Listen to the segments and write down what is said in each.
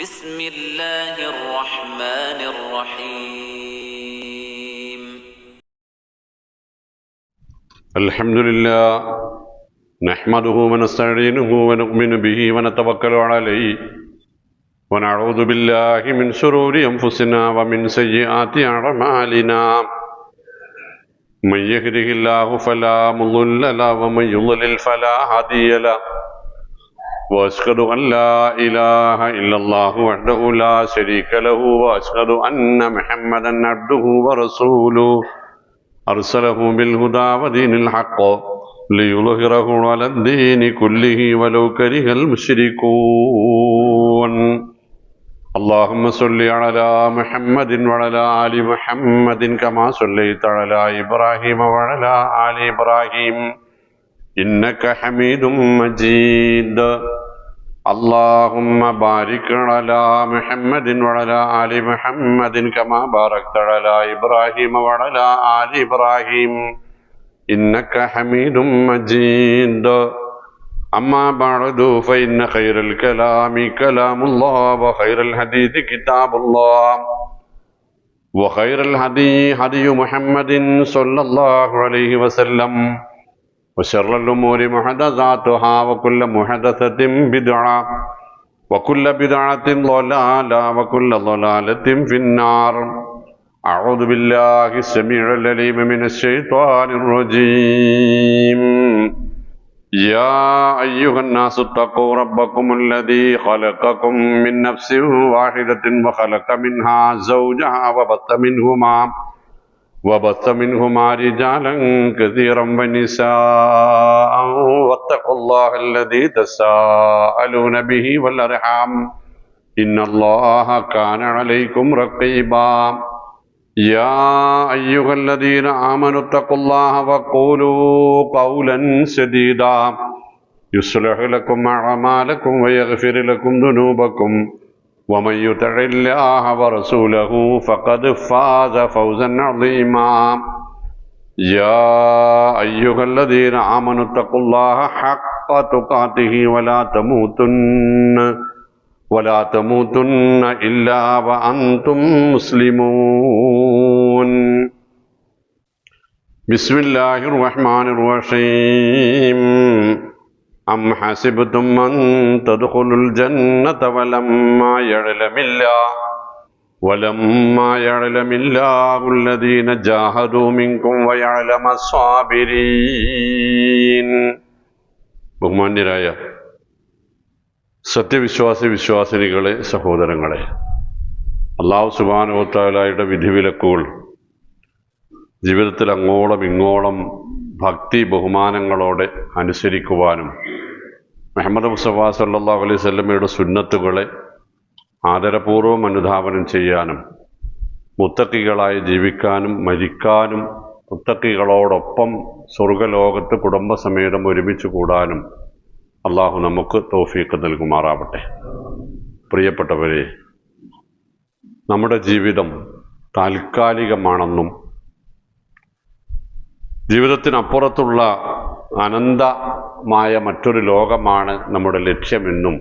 بسم الله الرحمن الرحيم الحمد لله نحمده ونستعينه ونؤمن به ونتوكل عليه ونعوذ بالله من شرور أنفسنا ومن سيئات أعمالنا من يهده الله فلا مضل له ومن يضلل فلا هادي له وأشهد أن لا إله إلا الله وحده لا شريك له وأشهد أن محمدا عبده ورسوله أرسله بالهدى ودين الحق ليظهره على الدين كله ولو كره المشركون اللهم صل على محمد وعلى آل محمد كما صليت على إبراهيم وعلى آل إبراهيم إنك حميد مجيد اللهم بارك على محمد وعلى آل محمد كما باركت على إبراهيم وعلى آل إبراهيم إنك حميد مجيد أما بعد فإن خير الكلام كلام الله وخير الحديث كتاب الله وخير الهدي هدي محمد صلى الله عليه وسلم وشر الأمور محدثاتها وكل محدثة بدعة وكل بدعة ضلالة وكل ضلالة في النار أعوذ بالله السميع العليم من الشيطان الرجيم يا أيها الناس اتقوا ربكم الذي خلقكم من نفس واحدة وخلق منها زوجها وبث منهما رجالا كثيرا ونساء واتقوا الله الذي تساءلون به والأرحام إن الله كان عليكم رقيبا يا أيها الذين آمنوا اتقوا الله وقولوا قولا سديدا يصلح لكم أعمالكم ويغفر لكم ذنوبكم ومن يطع الله ورسوله فقد فاز فوزا عظيما يا أيها الذين آمنوا اتقوا الله حق تقاته ولا تموتن إلا وأنتم مسلمون بسم الله الرحمن الرحيم أم حسبتم أن تدخلوا الجنة ولما يعلم الله الذين جاهدوا منكم ويعلم الصابرين ബഹുമാന്യരായ സത്യവിശ്വാസിനികളെ, സഹോദരങ്ങളെ, അല്ലാഹു സുബ്ഹാനഹു വ തആലയുടെ വിധിവിലക്കുകൾ ജീവിതത്തിൽ അങ്ങോളം ഇങ്ങോളം ഭക്തി ബഹുമാനങ്ങളോടെ അനുസരിക്കുവാനും മുഹമ്മദ് മുസ്തഫ സല്ലല്ലാഹു അലൈഹി വസല്ലമയുടെ സുന്നത്തുകളെ ആദരപൂർവ്വം അനുധാവനം ചെയ്യാനും മുത്തഖികളായി ജീവിക്കാനും മരിക്കാനും മുത്തഖികളോടൊപ്പം സ്വർഗലോകത്ത് കുടുംബസമേതം ഒരുമിച്ച് കൂടാനും അള്ളാഹു നമുക്ക് തൗഫീഖ് നൽകുമാറാവട്ടെ. പ്രിയപ്പെട്ടവരെ, നമ്മുടെ ജീവിതം താൽക്കാലികമാണെന്നും ജീവിതത്തിനപ്പുറത്തുള്ള അനന്തമായ മറ്റൊരു ലോകമാണ് നമ്മുടെ ലക്ഷ്യമെന്നും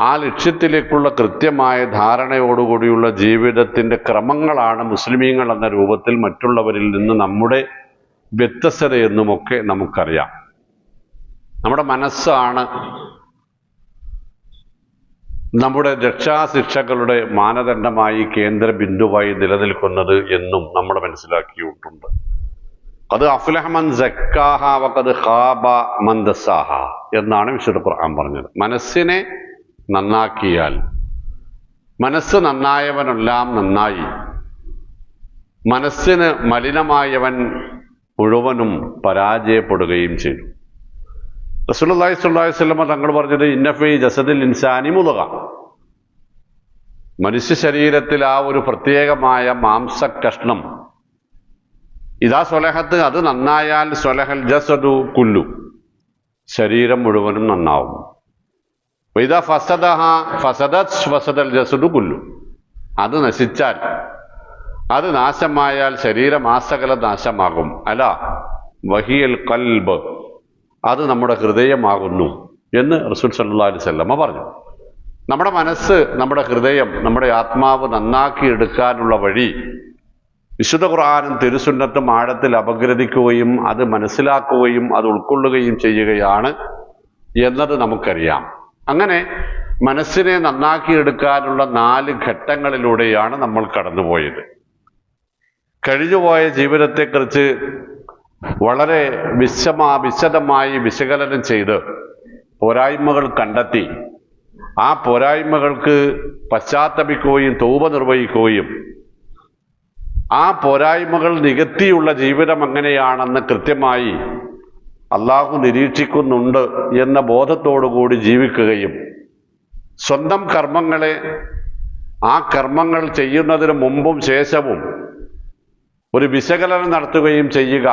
ആ ലക്ഷ്യത്തിലേക്കുള്ള കൃത്യമായ ധാരണയോടുകൂടിയുള്ള ജീവിതത്തിൻ്റെ ക്രമങ്ങളാണ് മുസ്ലിമീങ്ങൾ എന്ന രൂപത്തിൽ മറ്റുള്ളവരിൽ നിന്ന് നമ്മുടെ വ്യത്യസ്തതയെന്നുമൊക്കെ നമുക്കറിയാം. നമ്മുടെ മനസ്സാണ് നമ്മുടെ രക്ഷാശിക്ഷകളുടെ മാനദണ്ഡമായി കേന്ദ്ര ബിന്ദുവായി നിലനിൽക്കുന്നത് എന്നും നമ്മൾ മനസ്സിലാക്കിയിട്ടുണ്ട്. അത് അഫ്ലഹ മൻ സക്കാഹ വഖദ് ഖാബ മൻ ദസ്സാഹ എന്നാണ് വിശുദ്ധ ഖുർആൻ പറഞ്ഞത്. മനസ്സിനെ നന്നാക്കിയാൽ, മനസ്സ് നന്നായവനെല്ലാം നന്നായി, മനസ്സിന് മലിനമായവൻ മുഴുവനും പരാജയപ്പെടുകയും ചെയ്തു. റസൂലുള്ളാഹി സ്വല്ലല്ലാഹു അലൈഹി വസല്ലം തങ്ങൾ പറഞ്ഞത് ഇന്ന ഫീ ജസദിൽ ഇൻസാനി മുദ്ഗ, മനുഷ്യ ശരീരത്തിൽ ആ ഒരു പ്രത്യേകമായ മാംസകഷ്ണം, ഇതാ സ്വലഹത്ത്, അത് നന്നായാൽ സ്വലഹൽ ജസദു കുല്ലു, ശരീരം മുഴുവനും നന്നാവും. ഇതാ ഫസദഹ ഫസദൽ ജസദു കുല്ലു, അത് നശിച്ചാൽ, അത് നാശമായാൽ ശരീരമാസകല നാശമാകും. അല വഹിയൽ ഖൽബ്, അത് നമ്മുടെ ഹൃദയമാകുന്നു എന്ന് റസൂൽ സല്ലല്ലാഹു അലൈഹി വസല്ലമ പറഞ്ഞു. നമ്മുടെ മനസ്സ്, നമ്മുടെ ഹൃദയം, നമ്മുടെ ആത്മാവ് നന്നാക്കി എടുക്കാനുള്ള വഴി വിശുദ്ധ ഖുർആനും തിരുസുന്നത്തും ആഴത്തിൽ അപഗ്രഥിക്കുകയും അത് മനസ്സിലാക്കുകയും അത് ഉൾക്കൊള്ളുകയും ചെയ്യുകയാണ് എന്നത് നമുക്കറിയാം. അങ്ങനെ മനസ്സിനെ നന്നാക്കിയെടുക്കാനുള്ള 4 ഘട്ടങ്ങളിലൂടെയാണ് നമ്മൾ കടന്നുപോയത്. കഴിഞ്ഞുപോയ ജീവിതത്തെക്കുറിച്ച് വളരെ വിശദമായി വിശകലനം ചെയ്ത് പോരായ്മകൾ കണ്ടെത്തി ആ പോരായ്മകൾക്ക് പശ്ചാത്തപിക്കുകയും തൗബ നിർവഹിക്കുകയും ആ പോരായ്മകൾ നികത്തിയുള്ള ജീവിതം എങ്ങനെയാണെന്ന് കൃത്യമായി അള്ളാഹു നിരീക്ഷിക്കുന്നുണ്ട് എന്ന ബോധത്തോടുകൂടി ജീവിക്കുകയും സ്വന്തം കർമ്മങ്ങളെ ആ കർമ്മങ്ങൾ ചെയ്യുന്നതിന് മുമ്പും ശേഷവും ഒരു വിശകലനം നടത്തുകയും ചെയ്യുക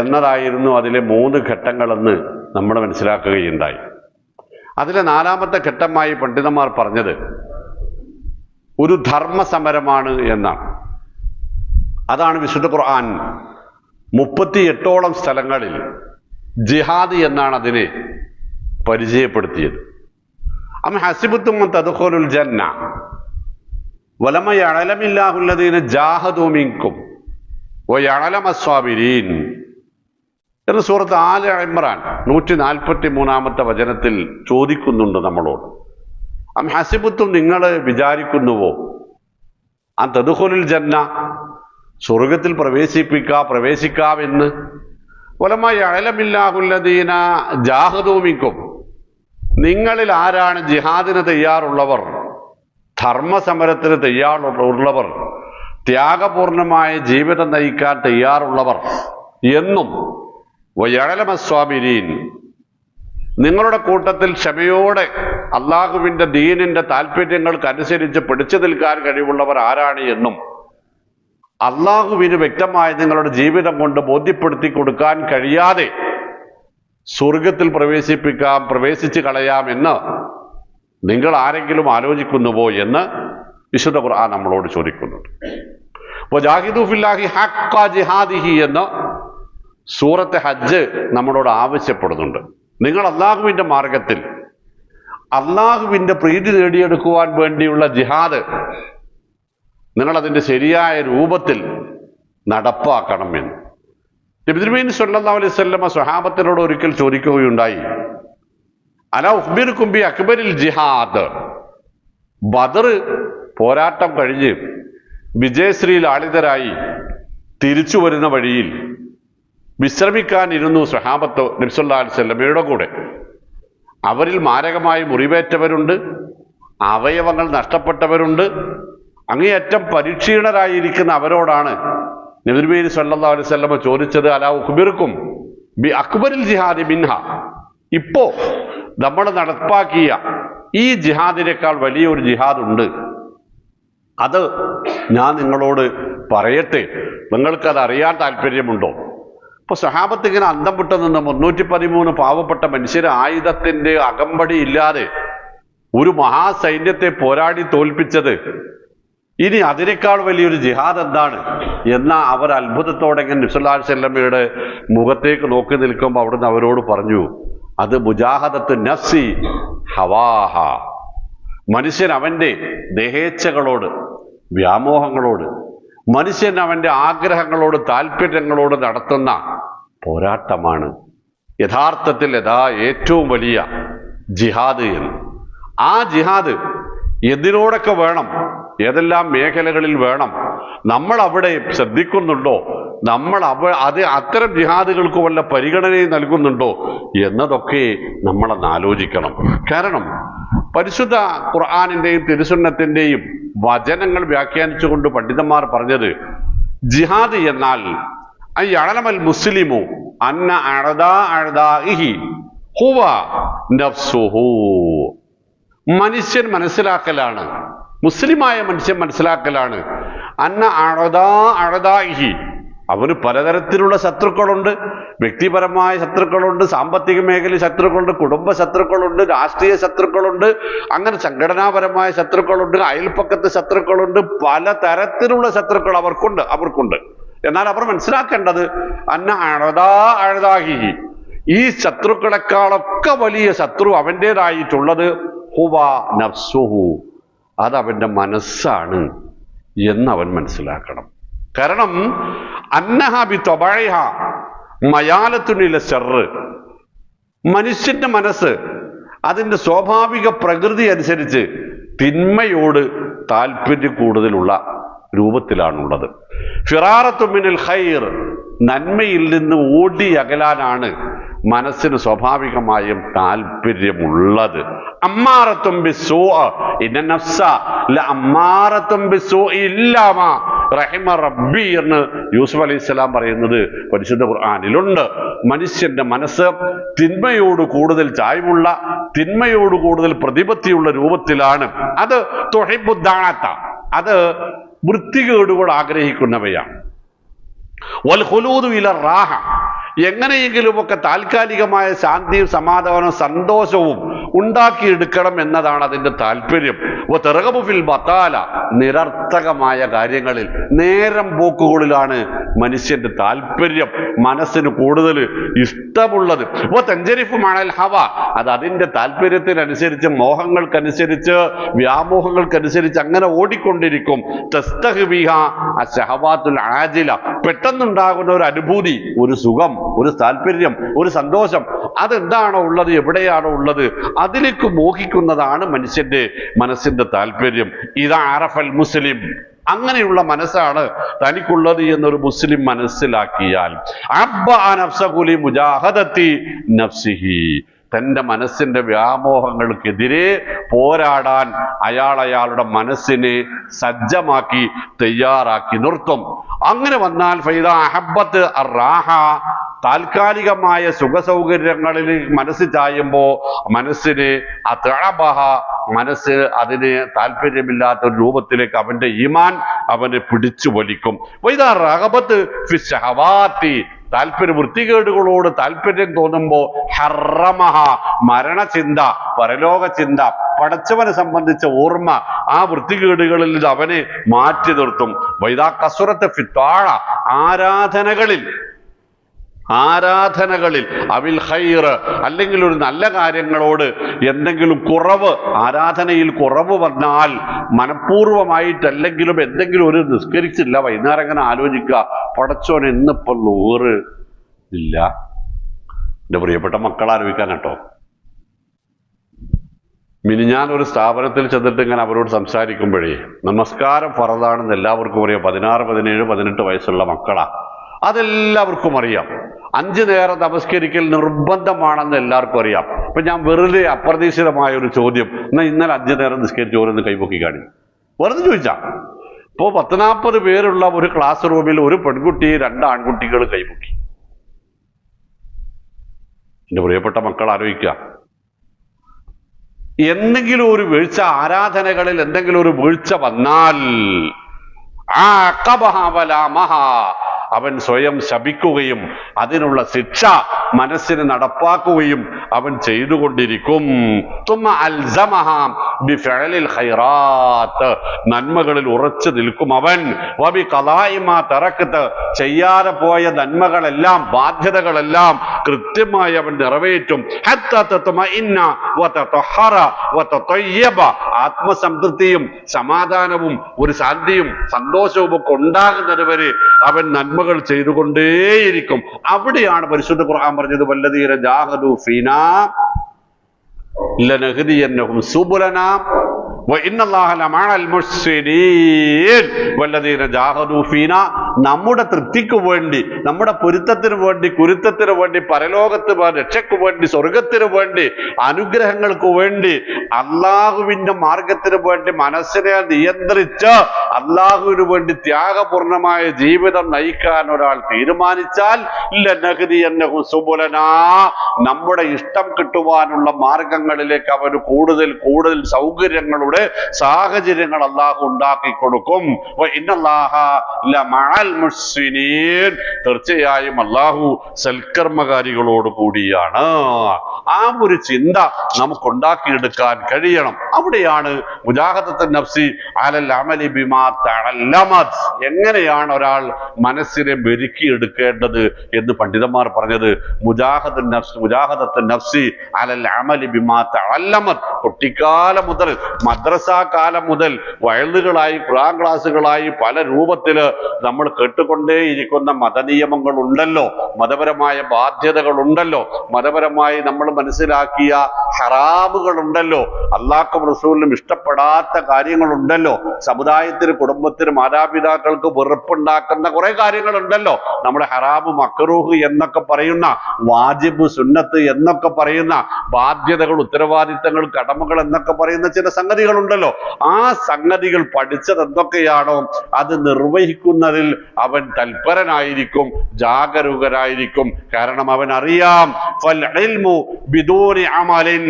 എന്നതായിരുന്നു അതിലെ 3 ഘട്ടങ്ങളെന്ന് നമ്മൾ മനസ്സിലാക്കുകയുണ്ടായി. അതിലെ 4ാമത്തെ ഘട്ടമായി പണ്ഡിതന്മാർ പറഞ്ഞത് ഒരു ധർമ്മസമരമാണ് എന്നാണ്. അതാണ് വിശുദ്ധ ഖുർആൻ 38ഓളം സ്ഥലങ്ങളിൽ ജിഹാദ് എന്നാണ് അതിനെ പരിചയപ്പെടുത്തിയത്. അം ഹസിബത്തും തദ്ഖുലുൽ ജന്ന വലമ യഅലമില്ലാഹു അല്ലദീന ജാഹദൂ മിൻകും വയഅലമ അസ്സാബിരീൻ എന്ന് സൂറത്ത് ആല ഇമ്രാൻ 143ാമത്തെ വചനത്തിൽ ചോദിക്കുന്നുണ്ട് നമ്മളോട്. അം ഹസിബത്തും, നിങ്ങൾ വിചാരിക്കുന്നുവോ, അൻ തദ്ഖുലുൽ ജന്ന, സ്വർഗത്തിൽ പ്രവേശിക്കാമെന്ന്, വലമ യഅലമില്ലാഹു അല്ലദീന ജാഹദൂ മിൻകും, നിങ്ങളിൽ ആരാണ് ജിഹാദിന് തയ്യാറുള്ളവർ, ധർമ്മസമരത്തിന് തയ്യാറുള്ളവർ, ത്യാഗപൂർണമായ ജീവിതം നയിക്കാൻ തയ്യാറുള്ളവർ എന്നും, വയഅലമ അസ്സാബിരീൻ, നിങ്ങളുടെ കൂട്ടത്തിൽ ക്ഷമയോടെ അള്ളാഹുവിൻ്റെ ദീനിന്റെ താല്പര്യങ്ങൾക്കനുസരിച്ച് പിടിച്ചു നിൽക്കാൻ കഴിവുള്ളവർ ആരാണ് എന്നും അള്ളാഹുവിന് വ്യക്തമായി നിങ്ങളുടെ ജീവിതം കൊണ്ട് ബോധ്യപ്പെടുത്തി കൊടുക്കാൻ കഴിയാതെ സ്വർഗത്തിൽ പ്രവേശിച്ചു കളയാമെന്ന് നിങ്ങൾ ആരെങ്കിലും ആലോചിക്കുന്നുവോ എന്ന് വിശുദ്ധ ഖുർആൻ നമ്മളോട് ചോദിക്കുന്നുണ്ട്. വജാഹിദു ഫില്ലാഹി ഹഖ്ഖ ജിഹാദിഹി എന്ന് സൂറത്തെ ഹജ്ജ് നമ്മളോട് ആവശ്യപ്പെടുന്നുണ്ട്. നിങ്ങൾ അള്ളാഹുവിൻ്റെ മാർഗത്തിൽ അള്ളാഹുവിൻ്റെ പ്രീതി നേടിയെടുക്കുവാൻ വേണ്ടിയുള്ള ജിഹാദ് നിങ്ങൾ അതിൻ്റെ ശരിയായ രൂപത്തിൽ നടപ്പാക്കണം എന്ന്. നബി തിരുമേനി സ്വല്ലല്ലാഹു അലൈഹി വസല്ലമ സ്വഹാബത്തിനോട് ഒരിക്കൽ ചോദിക്കുകയുണ്ടായി, അലാ ഉഖ്ബിറുക്കും ബി അക്ബരിൽ ജിഹാദ്, ബദർ പോരാട്ടം കഴിഞ്ഞ് വിജയശ്രീ ലാളിതരായി തിരിച്ചു വരുന്ന വഴിയിൽ വിശ്രമിക്കാനിരുന്നു സ്വഹാബത്ത് നബി സല്ലല്ലാഹു അലൈഹി വസല്ലമയുടെ കൂടെ. അവരിൽ മാരകമായി മുറിവേറ്റവരുണ്ട്, അവയവങ്ങൾ നഷ്ടപ്പെട്ടവരുണ്ട്, അങ്ങേയറ്റം പരിക്ഷീണരായിരിക്കുന്ന അവരോടാണ് നബി തിരുമേനി സ്വല്ലല്ലാഹു അലൈഹി വസല്ലമ ചോദിച്ചത്, അലാ ഉഖ്ബിറുക്കും ബി അക്ബരിൽ ജിഹാദി മിൻഹ, ഇപ്പോ നമ്മൾ നടപ്പാക്കിയ ഈ ജിഹാദിനേക്കാൾ വലിയൊരു ജിഹാദ് ഉണ്ട്, അത് ഞാൻ നിങ്ങളോട് പറയട്ടെ, നിങ്ങൾക്കത് അറിയാൻ താല്പര്യമുണ്ടോ? ഇപ്പൊ സഹാബത്ത് ഇങ്ങനെ അന്തം വിട്ടു നിന്ന് 313 പാവപ്പെട്ട മനുഷ്യര് ആയുധത്തിന്റെ അകമ്പടി ഇല്ലാതെ ഒരു മഹാസൈന്യത്തെ പോരാടി തോൽപ്പിച്ചത്, ഇനി അതിനേക്കാൾ വലിയൊരു ജിഹാദ് എന്താണ് എന്ന അവർ അത്ഭുതത്തോടെ നബി സല്ലല്ലാഹു അലൈഹി വസല്ലമയുടെ മുഖത്തേക്ക് നോക്കി നിൽക്കുമ്പോൾ അവിടുന്ന് അവരോട് പറഞ്ഞു, അത് മുജാഹദത്ത് നഫ്സി ഹവാഹ, മനുഷ്യൻ അവൻ്റെ ദേഹേച്ഛകളോട്, വ്യാമോഹങ്ങളോട്, മനുഷ്യൻ അവൻ്റെ ആഗ്രഹങ്ങളോട്, താല്പര്യങ്ങളോട് നടത്തുന്ന പോരാട്ടമാണ് യഥാർത്ഥത്തിൽ ഏറ്റവും വലിയ ജിഹാദ് എന്ന്. ആ ജിഹാദ് എന്തിനോടൊക്കെ വേണം, ഏതെല്ലാം മേഖലകളിൽ വേണം, നമ്മൾ അവിടെ ശ്രദ്ധിക്കുന്നുണ്ടോ, നമ്മൾ അത്തരം ജിഹാദുകൾക്ക് വല്ല പരിഗണനയും നൽകുന്നുണ്ടോ എന്നതൊക്കെ നമ്മളൊന്ന് ആലോചിക്കണം. കാരണം പരിശുദ്ധ ഖുർആനിന്റെയും തിരുസുന്നത്തിന്റെയും വചനങ്ങൾ വ്യാഖ്യാനിച്ചുകൊണ്ട് പണ്ഡിതന്മാർ പറഞ്ഞത്, ജിഹാദ് എന്നാൽ അയഅലമൽ മുസ്ലിമു അന്ന അഅദാഇഹി ഹുവ നഫ്സുഹു, മനുഷ്യൻ മനസ്സിലാക്കലാണ്, മുസ്ലിമായ മനുഷ്യൻ മനസ്സിലാക്കലാണ്, അന്ന അഅദാഇഹി, അവന് പലതരത്തിലുള്ള ശത്രുക്കളുണ്ട്, വ്യക്തിപരമായ ശത്രുക്കളുണ്ട്, സാമ്പത്തിക മേഖലയിൽ ശത്രുക്കളുണ്ട്, കുടുംബ ശത്രുക്കളുണ്ട്, രാഷ്ട്രീയ ശത്രുക്കളുണ്ട്, അങ്ങനെ സംഘടനാപരമായ ശത്രുക്കളുണ്ട്, അയൽപ്പക്കത്ത് ശത്രുക്കളുണ്ട്, പലതരത്തിലുള്ള ശത്രുക്കൾ അവർക്കുണ്ട്. എന്നാൽ അവർ മനസ്സിലാക്കേണ്ടത് അന്ന അഅദാഇഹി, ഈ ശത്രുക്കളെക്കാളൊക്കെ വലിയ ശത്രു അവൻ്റെതായിട്ടുള്ളത് ഹുവ നഫ്സുഹു, അതവന്റെ മനസ്സാണ് എന്നവൻ മനസ്സിലാക്കണം. കാരണം അന്നഹ ബി ത്വബഇഹ മയാലത്തുൻ ഇല ശർറ്, മനുഷ്യന്റെ മനസ്സ് അതിന്റെ സ്വാഭാവിക പ്രകൃതി അനുസരിച്ച് തിന്മയോട് താല്പര്യം കൂടുതലുള്ള രൂപത്തിലാണുള്ളത്. ഫിറാറത്തു മിനൽ ഖൈർ, നന്മയിൽ നിന്ന് ഓടി അകലാനാണ് മനസ്സിന് സ്വാഭാവികമായും താല്പര്യമുള്ളത്. അമ്മാറത്തും ബിസ്സൂ, ഇന്ന നഫ്സ ലഅമ്മാറത്തും ബിസ്സൂ ഇല്ലാ മാ റഹിമ റബ്ബി എന്ന് യൂസുഫ് അലൈഹിസ്സലാം പറയുന്നത് പരിശുദ്ധ ഖുർആനിലുണ്ട്. മനുഷ്യന്റെ മനസ്സ് തിന്മയോട് കൂടുതൽ ചായ്വുള്ള, തിന്മയോട് കൂടുതൽ പ്രതിപത്തിയുള്ള രൂപത്തിലാണ്. അത് തുഹിബ്ബുദ്ദഅത, അത് വൃത്തികേടുകൾ ആഗ്രഹിക്കുന്നവയാണ്. വൽ ഖുലൂദു ഇല റാഹ, എങ്ങനെയെങ്കിലുമൊക്കെ താൽക്കാലികമായ ശാന്തിയും സമാധാനവും സന്തോഷവും ഉണ്ടാക്കിയെടുക്കണം എന്നതാണ് അതിന്റെ താല്പര്യം. തർഗബു ഫിൽ ബതാല, നിരർത്ഥകമായ കാര്യങ്ങളിൽ, നേരം പോക്കുകളിലാണ് മനുഷ്യന്റെ താല്പര്യം, മനസ്സിന് കൂടുതൽ ഇഷ്ടമുള്ളത്. തൻജരിഫു മഅൽ ഹവ, അത് അതിന്റെ താല്പര്യത്തിനനുസരിച്ച്, മോഹങ്ങൾക്കനുസരിച്ച്, വ്യാമോഹങ്ങൾക്കനുസരിച്ച് അങ്ങനെ ഓടിക്കൊണ്ടിരിക്കും. തസ്തഹ്ബിഹ അശ്ശഹവാത്തുൽ ആജില, പെട്ടെന്നുണ്ടാകുന്ന ഒരു അനുഭൂതി, ഒരു സുഖം, ഒരു താല്പര്യം, ഒരു സന്തോഷം, അതെന്താണോ ഉള്ളത്, എവിടെയാണോ ഉള്ളത്, അതിലേക്ക് മോഹിക്കുന്നതാണ് മനുഷ്യന്റെ മനസ്സിന്റെ താല്പര്യം. ഇദാ അറഫൽ മുസ്ലിം, അങ്ങനെയുള്ള മനസ്സാണ് തനിക്കുള്ളത് എന്നൊരു മുസ്ലിം മനസ്സിലാക്കിയാൽ, അബ്ബഅ നഫ്സഹു ലി മുജാഹദത്തി നഫ്സിഹി, തന്റെ മനസ്സിന്റെ വ്യാമോഹങ്ങൾക്കെതിരെ പോരാടാൻ അയാളുടെ മനസ്സിനെ സജ്ജമാക്കി തയ്യാറാക്കി നിർത്തും. അങ്ങനെ വന്നാൽ ഫൈദാ അഹബ്ബത്ത് അർറാഹ, താൽക്കാലികമായ സുഖസൗകര്യങ്ങളിൽ മനസ്സ് ചായുമ്പോ മനസ്സിന് അതഅബഹ, മനസ്സ് അതിന് താല്പര്യമില്ലാത്ത ഒരു രൂപത്തിലേക്ക് അവന്റെ ഈമാൻ അവനെ പിടിച്ചു വലിക്കും. വൈദാ റഗബത്ത് ഫി ശഹവാത്തി, താല്പര്യ വൃത്തികേടുകളോട് താല്പര്യം തോന്നുമ്പോ ഹറമഹ, മരണചിന്ത, പരലോക ചിന്ത, പടച്ചവനെ സംബന്ധിച്ച ഓർമ്മ ആ വൃത്തികേടുകളിൽ അവനെ മാറ്റി നിർത്തും. വൈദാ കസുറത്ത് ഫി ത്വാഅ, ആരാധനകളിൽ അവിൽ ഖൈർ, അല്ലെങ്കിൽ ഒരു നല്ല കാര്യങ്ങളോട് എന്തെങ്കിലും കുറവ്, ആരാധനയിൽ കുറവ് വന്നാൽ മനഃപൂർവ്വമായിട്ടല്ലെങ്കിലും എന്തെങ്കിലും ഒരു നിസ്കരിച്ചില്ല, വൈകുന്നേരം അങ്ങനെ ആലോചിക്കുക, പടച്ചോൻ ഇന്നിപ്പോ നൂറ് ഇല്ല. എൻ്റെ പ്രിയപ്പെട്ട മക്കൾ ആലോചിക്കാൻ കേട്ടോ. ഞാൻ ഒരു സ്ഥാപനത്തിൽ ചെന്നിട്ട് ഇങ്ങനെ അവരോട് സംസാരിക്കുമ്പോഴേ, നമസ്കാരം ഫറദാണെന്ന് എല്ലാവർക്കും അറിയാം. 16, 17, 18 വയസ്സുള്ള മക്കളാ, അതെല്ലാവർക്കും അറിയാം. 5 നേരം നമസ്കരിക്കൽ നിർബന്ധമാണെന്ന് എല്ലാവർക്കും അറിയാം. അപ്പൊ ഞാൻ വെറുതെ അപ്രതീക്ഷിതമായ ഒരു ചോദ്യം, എന്നാൽ ഇന്നലെ 5 നേരം നിസ്കരിച്ചോരെന്ന് കൈപൊക്കി കാണി, വെറുതെ ചോദിച്ചാ. ഇപ്പോ 40 പേരുള്ള ഒരു ക്ലാസ് റൂമിൽ ഒരു പെൺകുട്ടി, 2 ആൺകുട്ടികൾ കൈപൊക്കി. എന്റെ പ്രിയപ്പെട്ട മക്കൾ ആലോചിക്കുക, എന്തെങ്കിലും ഒരു വീഴ്ച, ആരാധനകളിൽ എന്തെങ്കിലും ഒരു വീഴ്ച വന്നാൽ അവൻ സ്വയം ശപിക്കുകയും അതിനുള്ള ശിക്ഷ മനസ്സിന് നടപ്പാക്കുകയും അവൻ ചെയ്തുകൊണ്ടിരിക്കും. നന്മകളിൽ ഉറച്ചു നിൽക്കും അവൻ. ചെയ്യാതെ പോയ നന്മകളെല്ലാം, ബാധ്യതകളെല്ലാം കൃത്യമായി അവൻ നിറവേറ്റും. ആത്മസംതൃപ്തിയും സമാധാനവും ഒരു ശാന്തിയും സന്തോഷവും ഒക്കെ ഉണ്ടാകുന്നത് വരെ അവൻ നന്മകൾ ചെയ്തുകൊണ്ടേയിരിക്കും. അവിടെയാണ് പരിശുദ്ധ ഖുർആൻ പറഞ്ഞത്, വല്ലദീന ജാഹദു ഫീനാ ലനഹ്ദിയന്നഹും സുബുലനാ വഇന്നല്ലാഹ ലമഅൽ മുഹ്സിനീൻ. വല്ലദീന ജാഹദു ഫീനാ, നമ്മുടെ തൃപ്തിക്ക് വേണ്ടി, നമ്മുടെ പൊരുത്തത്തിന് വേണ്ടി, കുരുത്തത്തിന് വേണ്ടി, പരലോകത്ത് രക്ഷയ്ക്ക് വേണ്ടി, സ്വർഗത്തിന് വേണ്ടി, അനുഗ്രഹങ്ങൾക്ക് വേണ്ടി, അള്ളാഹുവിന്റെ മാർഗത്തിന് വേണ്ടി മനസ്സിനെ നിയന്ത്രിച്ച് അള്ളാഹുവിന് വേണ്ടി ത്യാഗപൂർണമായ ജീവിതം നയിക്കാൻ ഒരാൾ തീരുമാനിച്ചാൽ ലനഹ്ദിയന്നഹും സുബുലനാ, നമ്മുടെ ഇഷ്ടം കിട്ടുവാനുള്ള മാർഗങ്ങളിലേക്ക് അവന് കൂടുതൽ കൂടുതൽ സൗകര്യങ്ങളുടെ സാഹചര്യങ്ങൾ അള്ളാഹു ഉണ്ടാക്കി കൊടുക്കും. തീർച്ചയായും അള്ളാഹു സൽക്കർമ്മകാരികളോട് കൂടിയാണ്. ആ ഒരു ചിന്ത നമുക്കുണ്ടാക്കിയെടുക്കാൻ കഴിയണം. അവിടെയാണ് മുജാഹദത്തുൻ നഫ്സി അലൽ അമലി ബിമാ തഅല്ലമത്. എങ്ങനെയാണ് ഒരാൾ മനസ്സിനെ മെരുക്കിയെടുക്കേണ്ടത് എന്ന് പണ്ഡിതന്മാർ പറഞ്ഞത് മുജാഹദത്തുൻ നഫ്സി അലൽ അമലി ബിമാ തഅല്ലമത്. കുട്ടിക്കാലം മുതൽ മദ്രസ കാലം മുതൽ വയലുകളായി ഖുർആൻ ക്ലാസ്സുകളായി പല രൂപത്തില് നമ്മൾ കേട്ടുകൊണ്ടേയിരിക്കുന്ന മതനിയമങ്ങൾ ഉണ്ടല്ലോ, മതപരമായ ബാധ്യതകൾ ഉണ്ടല്ലോ, മതപരമായി നമ്മൾ മനസ്സിലാക്കിയ ഹറാമുകൾ ഉണ്ടല്ലോ, അള്ളാഹും റസൂലിനും ഇഷ്ടപ്പെടാത്ത കാര്യങ്ങളുണ്ടല്ലോ, സമുദായത്തിന് കുടുംബത്തിന് മാതാപിതാക്കൾക്ക് വെറുപ്പുണ്ടാക്കുന്ന കുറെ കാര്യങ്ങളുണ്ടല്ലോ. നമ്മുടെ ഹറാമ് മക്റൂഹ് എന്നൊക്കെ പറയുന്ന, വാജിബ് സുന്നത്ത് എന്നൊക്കെ പറയുന്ന, ബാധ്യതകൾ ഉത്തരവാദിത്തങ്ങൾ കടമകൾ എന്നൊക്കെ പറയുന്ന ചില സംഗതികളുണ്ടല്ലോ. ആ സംഗതികൾ പഠിച്ചത് എന്തൊക്കെയാണോ അത് നിർവഹിക്കുന്നതിൽ അവൻ തൽപരനായിരിക്കും, ജാഗരൂകനായിരിക്കും. കാരണം അവൻ അറിയാം ഫൽ ഇൽമു ബിദൂനി അമലിൻ,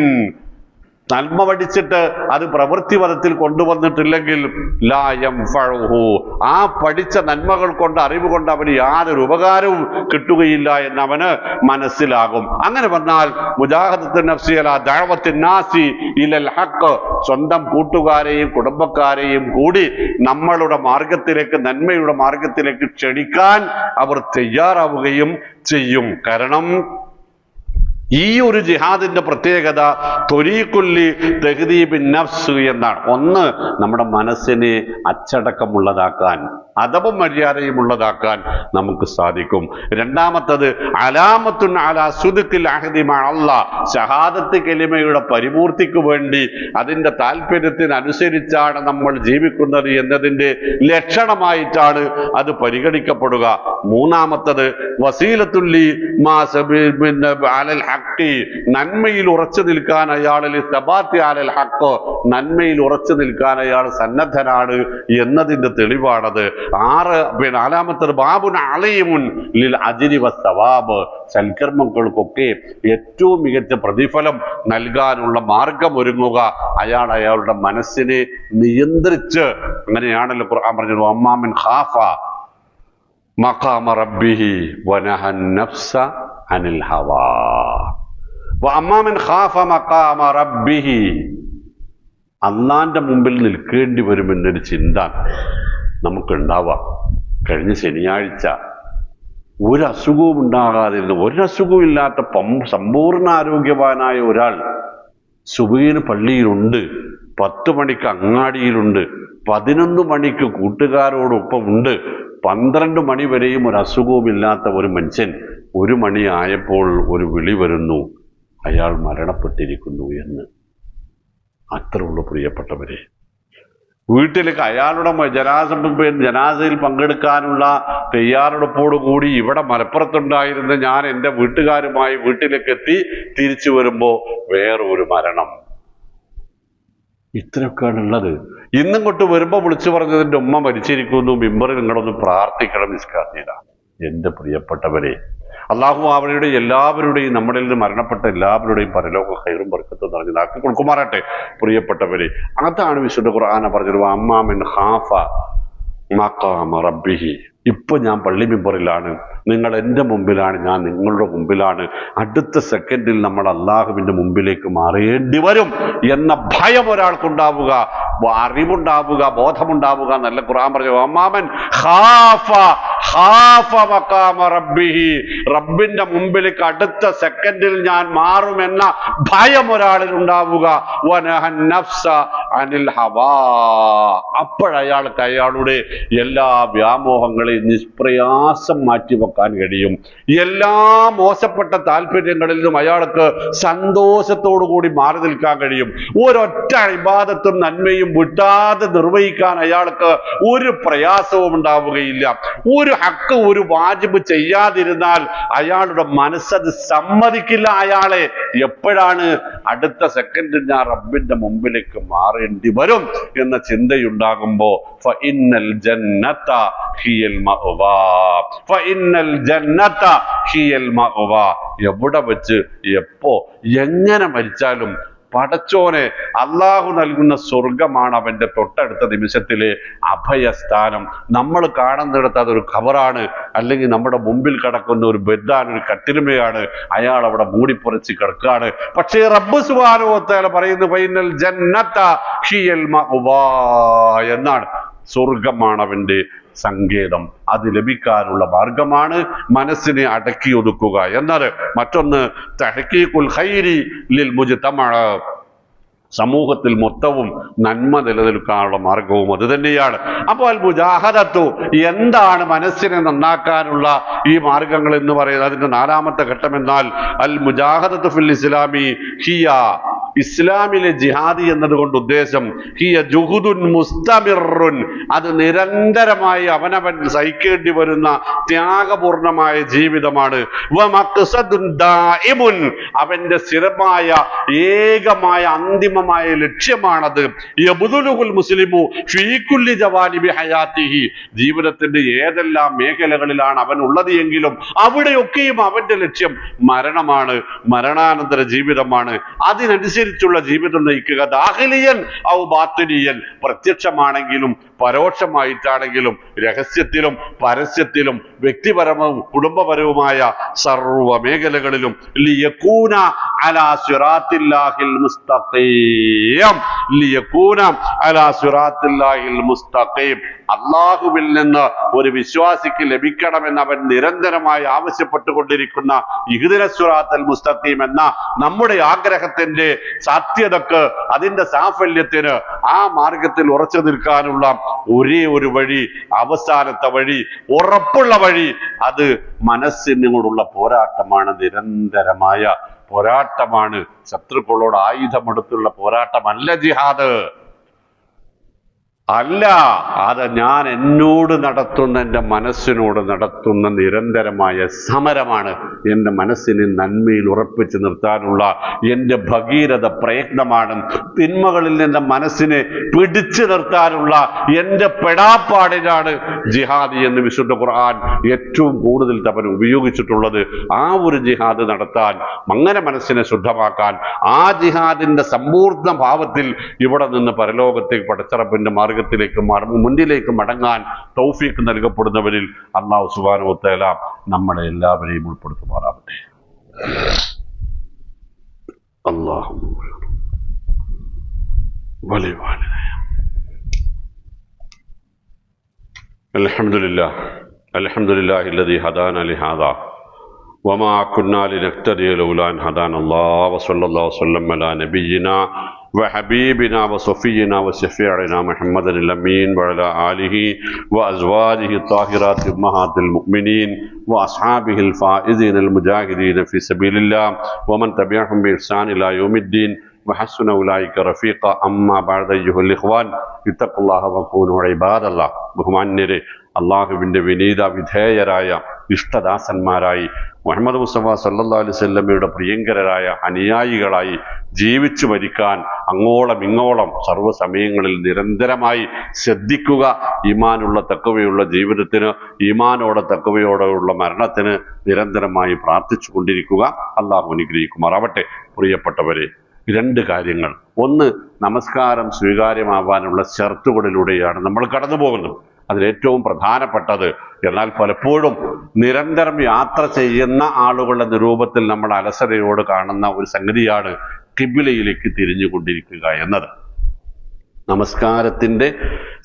നന്മ പഠിച്ചിട്ട് അത് പ്രവൃത്തിപഥത്തിൽ കൊണ്ടുവന്നിട്ടില്ലെങ്കിൽ ലാ യൻഫഉഹു, ആ പഠിച്ച നന്മകൾ കൊണ്ട് അറിവ് കൊണ്ട് അവന് യാതൊരു ഉപകാരവും കിട്ടുകയില്ല എന്ന് അവന് മനസ്സിലാകും. അങ്ങനെ വന്നാൽ മുജാഹദത്തുൻ നഫ്സി അലാ ദഅവത്തിൻ നാസി ഇലൽ ഹഖ്, സ്വന്തം കൂട്ടുകാരെയും കുടുംബക്കാരെയും കൂടി നമ്മളുടെ മാർഗത്തിലേക്ക്, നന്മയുടെ മാർഗത്തിലേക്ക് ക്ഷണിക്കാൻ അവർ തയ്യാറാവുകയും ചെയ്യും. കാരണം ഈ ഒരു ജിഹാദിന്റെ പ്രത്യേകത ത്വരീഖുല്ലി തഹ്ദീബിൻ നഫ്സ് എന്നാണ്. ഒന്ന്, നമ്മുടെ മനസ്സിനെ അച്ചടക്കമുള്ളതാക്കാൻ, അദബും മര്യാദയും ഉള്ളതാക്കാൻ നമുക്ക് സാധിക്കും. രണ്ടാമത്തത് അലാമത്തുൻ അലാ സുദ്ഖിൽ അഹ്ദി മഅല്ലാഹ്, ഷഹാദത്ത് കലിമയുടെ പരിപൂർത്തിക്ക് വേണ്ടി അതിന്റെ താല്പര്യത്തിനനുസരിച്ചാണ് നമ്മൾ ജീവിക്കുന്നത് എന്നതിന്റെ ലക്ഷണമായിട്ടാണ് അത് പരിഗണിക്കപ്പെടുക. മൂന്നാമത്തത് വസീലത്തുല്ലി മാ അലൽ ഹഖ്, നന്മയിൽ ഉറച്ചു നിൽക്കാൻ അയാളിൽ സബാത്തി അലൽ ഹഖ്, നന്മയിൽ ഉറച്ചു നിൽക്കാൻ അയാൾ സന്നദ്ധനാണ് എന്നതിന്റെ തെളിവാണത്. നാലാമത്തത് ബാബുൻ അലീമുൻ ലിൽ അജ്രി വസ്സവാബ്, സൽക്കർമ്മങ്ങൾക്കൊക്കെ ഏറ്റവും മികച്ച പ്രതിഫലം നൽകാനുള്ള മാർഗം ഒരുങ്ങുക. അയാൾ അയാളുടെ മനസ്സിനെ നിയന്ത്രിച്ച്, അങ്ങനെയാണല്ലോ ഖുർആൻ പറഞ്ഞത് അമ്മാമിൻ ഖാഫ മഖാമ റബ്ബിഹി വനഹൻ നഫ്സ അനിൽ ഹവാ വഅമ്മാമിൻ ഖാഫ മഖാമ റബ്ബിഹി, അള്ളാന്റെ മുമ്പിൽ നിൽക്കേണ്ടി വരുമെന്നൊരു ചിന്ത നമുക്കുണ്ടാവാം. കഴിഞ്ഞ ശനിയാഴ്ച ഒരു അസുഖവും ഉണ്ടാകാതിരുന്നു, ഒരസുഖവും ഇല്ലാത്ത സമ്പൂർണ്ണ ആരോഗ്യവാനായ ഒരാൾ സുബഹിന് പള്ളിയിലുണ്ട്, 10 മണിക്ക് അങ്ങാടിയിലുണ്ട്, 11 മണിക്ക് കൂട്ടുകാരോടൊപ്പം ഉണ്ട്, 12 മണി വരെയും ഒരു അസുഖവും ഇല്ലാത്ത ഒരു മനുഷ്യൻ 1 മണി ആയപ്പോൾ ഒരു വിളി വരുന്നു, അയാൾ മരണപ്പെട്ടിരിക്കുന്നു എന്ന്. അത്ര ഉള്ളു പ്രിയപ്പെട്ടവരെ. വീട്ടിലേക്ക് അയാളുടെ ജനാസയിൽ പങ്കെടുക്കാനുള്ള തയ്യാറെടുപ്പോടുകൂടി ഇവിടെ മലപ്പുറത്തുണ്ടായിരുന്ന ഞാൻ എൻ്റെ വീട്ടുകാരുമായി വീട്ടിലേക്ക് എത്തി. തിരിച്ചു വരുമ്പോ വേറൊരു മരണം. ഇത്രയൊക്കെയാണ് ഉള്ളത്. ഇന്നും കൊണ്ട് വരുമ്പോ വിളിച്ചു പറഞ്ഞതിൻ്റെ ഉമ്മ മരിച്ചിരിക്കുന്നു, മിമ്പറിൽ നിങ്ങളൊന്ന് പ്രാർത്ഥിക്കണം നിസ്കാരത്തില. എൻ്റെ പ്രിയപ്പെട്ടവരെ, അള്ളാഹു അവരുടെ എല്ലാവരുടെയും, നമ്മളിൽ നിന്ന് മരണപ്പെട്ട എല്ലാവരുടെയും പരലോക ഖൈറും ബർക്കത്തും നിറഞ്ഞതാക്കി കൊടുക്കുമാറാട്ടെ. പ്രിയപ്പെട്ടവരെ, അതാണ് വിശുദ്ധ ഖുർആൻ പറഞ്ഞത് അമ്മാമിൻ ഖാഫ മഖാമ റബ്ബിഹി. ഇപ്പൊ ഞാൻ പള്ളി മിമ്പറിലാണ്, നിങ്ങൾ എൻ്റെ മുമ്പിലാണ്, ഞാൻ നിങ്ങളുടെ മുമ്പിലാണ്. അടുത്ത സെക്കൻഡിൽ നമ്മൾ അള്ളാഹുവിന്റെ മുമ്പിലേക്ക് മാറേണ്ടി വരും എന്ന ഭയം ഒരാൾക്കുണ്ടാവുക, അറിവുണ്ടാവുക, ബോധമുണ്ടാവുക. നല്ല ഖുർആൻ പറഞ്ഞു അമ്മാമൻ ഖാഫ മഖാമ റബ്ബിഹി, റബ്ബിന്റെ മുമ്പിലേക്ക് അടുത്ത സെക്കൻഡിൽ ഞാൻ മാറുമെന്ന ഭയം ഒരാളിൽ ഉണ്ടാവുക. വനഹൻ നഫ്സ അനിൽ ഹവാ, അപ്പോഴയാൾക്ക് അയാളുടെ എല്ലാ വ്യാമോഹങ്ങളെയും നിഷ്പ്രയാസം മാറ്റിവെക്കാൻ കഴിയും. എല്ലാ മോശപ്പെട്ട താല്പര്യങ്ങളിൽ നിന്നും അയാൾക്ക് സന്തോഷത്തോടുകൂടി മാറി നിൽക്കാൻ കഴിയും. ഒരൊറ്റ ഇബാദത്തും നന്മയും വിട്ടാതെ നിർവഹിക്കാൻ അയാൾക്ക് ഒരു പ്രയാസവും ഉണ്ടാവുകയില്ല. ഒരു ഹക്ക്, ഒരു വാജിബ് ചെയ്യാതിരുന്നാൽ അയാളുടെ മനസ്സത് സമ്മതിക്കില്ല. അയാളെ എപ്പോഴാണ് അടുത്ത സെക്കൻഡിൽ ഞാൻ റബ്ബിന്റെ മുമ്പിലേക്ക് മാറേണ്ടി വരും എന്ന ചിന്തയുണ്ടാകുമ്പോ ഫഇന്നൽ ജന്നത ഹിയൽ മഅവാ, ഫഇന്നൽ ജന്നത ഹിയൽ മഅവാ, എവിടെ വെച്ച് എപ്പോ എങ്ങനെ മരിച്ചാലും പടച്ചോനെ അള്ളാഹു നൽകുന്ന സ്വർഗമാണ് അവന്റെ തൊട്ടടുത്ത നിമിഷത്തിലെ അഭയസ്ഥാനം. നമ്മൾ കാണുന്നിടത്ത് അതൊരു ഖബറാണ്, അല്ലെങ്കിൽ നമ്മുടെ മുമ്പിൽ കിടക്കുന്ന ഒരു ബെഡാണ്, ഒരു കട്ടിലുമയാണ്, അയാൾ അവിടെ മൂടിപ്പുറച്ച് കിടക്കുകയാണ്. പക്ഷേ റബ്ബ് സുബ്ഹാനഹു വ തആല പറയുന്നു ഫൈനൽ ജന്നത ഹിയൽ മഅവാ എന്നാണ്. സ്വർഗമാണ് അവന്റെ സങ്കേതം. അത് ലഭിക്കാനുള്ള മാർഗമാണ് മനസ്സിനെ അടക്കി ഒതുക്കുക എന്നത്. മറ്റൊന്ന് തഹ്ഖീഖുൽ ഖൈരി ലിൽ മുജ്തമഅ, സമൂഹത്തിൽ മൊത്തവും നന്മ നിലനിൽക്കാനുള്ള മാർഗവും അത് തന്നെയാണ്. അപ്പോൾ അൽ മുജാഹദത്തു, എന്താണ് മനസ്സിനെ നന്നാക്കാനുള്ള ഈ മാർഗങ്ങൾ എന്ന് പറയുന്നത്? അതിന്റെ 4ാമത്തെ ഘട്ടം എന്നാൽ അൽ മുജാഹദത്തു ഫിൽ ഇസ്ലാമി ഹിയ, ഇസ്ലാമിലെ ജിഹാദി എന്നതുകൊണ്ട് ഉദ്ദേശം ഹിയ ജുഹുദുൻ മുസ്തമിറുൻ, അത് നിരന്തരമായി അവനവൻ സഹിക്കേണ്ടി വരുന്ന ത്യാഗപൂർണമായ ജീവിതമാണ്. വ മഖ്സദുൻ ദായിമുൻ, അവന്റെ സ്ഥിരമായ ഏകമായ അന്തിമമായ ലക്ഷ്യമാണത്. യബ്ദുലുൽ മുസ്ലിമു ഫീ കുല്ലി ജവാനിബി ഹയാത്തിഹി, ജീവിതത്തിന്റെ ഏതെല്ലാം മേഖലകളിലാണ് അവൻ ഉള്ളത് എങ്കിലും അവിടെയൊക്കെയും അവന്റെ ലക്ഷ്യം മരണമാണ്, മരണാനന്തര ജീവിതമാണ്. അതിനനുസരിച്ചുള്ള ജീവിതം നയിക്കുക. ദാഖിലിയൻ ഔ ബാത്തിനിയൻ, പ്രത്യക്ഷമാണെങ്കിലും പരോക്ഷമായിട്ടാണെങ്കിലും രഹസ്യത്തിലും പരസ്യത്തിലും വ്യക്തിപരവും കുടുംബപരവുമായ സർവ മേഖലകളിലും ലിയകൂന അലാ സിറാത്തില്ലാഹിൽ മുസ്തഖീം, ലിയകൂന അലാ സിറാത്തില്ലാഹിൽ മുസ്തഖീം, അല്ലാഹുവിൽ നിന്ന് ഒരു വിശ്വാസിക്ക് ലഭിക്കണമെന്ന് അവൻ നിരന്തരമായി ആവശ്യപ്പെട്ടുകൊണ്ടിരിക്കുന്ന ഇഹ്ദിനസ് സിറാത്തൽ മുസ്തഖീം എന്ന നമ്മുടെ ആഗ്രഹത്തിന്റെ സാധ്യതക്ക്, അതിന്റെ സാഫല്യത്തിന്, ആ മാർഗത്തിൽ ഉറച്ചു നിൽക്കാനുള്ള ഒരേ ഒരു വഴി, അവസാനത്തെ വഴി, ഉറപ്പുള്ള വഴി, അത് മനസ്സിനോടുള്ള പോരാട്ടമാണ്. നിരന്തരമായ പോരാട്ടമാണ്. ശത്രുക്കളോട് ആയുധമെടുത്തുള്ള പോരാട്ടമല്ല ജിഹാദ്. അല്ല, അത് ഞാൻ എന്നോട് നടത്തുന്ന, എൻ്റെ മനസ്സിനോട് നടത്തുന്ന നിരന്തരമായ സമരമാണ്. എൻ്റെ മനസ്സിനെ നന്മയിൽ ഉറപ്പിച്ചു നിർത്താനുള്ള എൻ്റെ ഭഗീരഥ പ്രയത്നമാണ്. തിന്മകളിൽ നിന്ന് മനസ്സിനെ പിടിച്ചു നിർത്താനുള്ള എൻ്റെ പെടാപ്പാടിനാണ് ജിഹാദ് എന്ന് വിശുദ്ധ ഖുർആൻ ഏറ്റവും കൂടുതൽ തവണ ഉപയോഗിച്ചിട്ടുള്ളത്. ആ ഒരു ജിഹാദ് നടത്താൻ, അങ്ങനെ മനസ്സിനെ ശുദ്ധമാക്കാൻ, ആ ജിഹാദിന്റെ സമ്പൂർണ്ണ ഭാവത്തിൽ ഇവിടെ നിന്ന് പരലോകത്തേക്ക് പടച്ചറപ്പിന്റെ മാർഗത്തിലേക്ക് മുന്നിലേക്ക് മടങ്ങാൻ തൗഫീഖ് നൽകപ്പെടുന്നവരിൽ അല്ലാഹു സുബ്ഹാനഹു വ തആല നമ്മളെ എല്ലാവരെയും ഉൾപ്പെടുത്തുമാറാവട്ടെ. അൽഹംദുലില്ലാഹി ഹദാന ലിഹാദാ വമാ കുന്നാ ലിനഹ്തദിയ ലൗലാ അൻ ഹദാനല്ലാഹ് വസല്ലല്ലാഹു വസല്ലം അലാ നബിയ്യിനാ وحبيبنا وصفينا وشفيعنا محمد الأمين وعلى آله وأزواجه الطاهرات أمهات المؤمنين وأصحابه الفائزين المجاهدين في سبيل الله ومن تبعهم بإحسان إلى يوم الدين وحسن أولئك رفيقا. أما بعد أيها الإخوان اتقوا الله وكونوا عباد الله. ബഹുമാന്യരെ, അള്ളാഹുവിൻ്റെ വിനീത വിധേയരായ ഇഷ്ടദാസന്മാരായി മുഹമ്മദ് മുസ്തഫ സല്ലല്ലാഹു അലൈഹി വസല്ലമയുടെ പ്രിയങ്കരായ അനുയായികളായി ജീവിച്ചു മരിക്കാൻ അങ്ങോളം ഇങ്ങോളം സർവ്വസമയങ്ങളിൽ നിരന്തരമായി ശ്രദ്ധിക്കുക. ഈമാനുള്ള തഖ്വയുള്ള ജീവിതത്തിന്, ഈമാനോടെ തഖ്വയോടെയുള്ള മരണത്തിന് നിരന്തരമായി പ്രാർത്ഥിച്ചു കൊണ്ടിരിക്കുക. അള്ളാഹു അനുഗ്രഹിക്കുമാറാവട്ടെ. പ്രിയപ്പെട്ടവരെ, 2 കാര്യങ്ങൾ. ഒന്ന്, നമസ്കാരം സ്വീകാര്യമാവാനുള്ള ഷർത്തുകളിലൂടെയാണ് നമ്മൾ കടന്നു പോകുന്നത്. അതിലേറ്റവും പ്രധാനപ്പെട്ടത്, എന്നാൽ പലപ്പോഴും നിരന്തരം യാത്ര ചെയ്യുന്ന ആളുകളുടെ രൂപത്തിൽ നമ്മൾ അലസതയോട് കാണുന്ന ഒരു സംഗതിയാണ് ഖിബ്ലയിലേക്ക് തിരിഞ്ഞുകൊണ്ടിരിക്കുക എന്നത്. നമസ്കാരത്തിന്റെ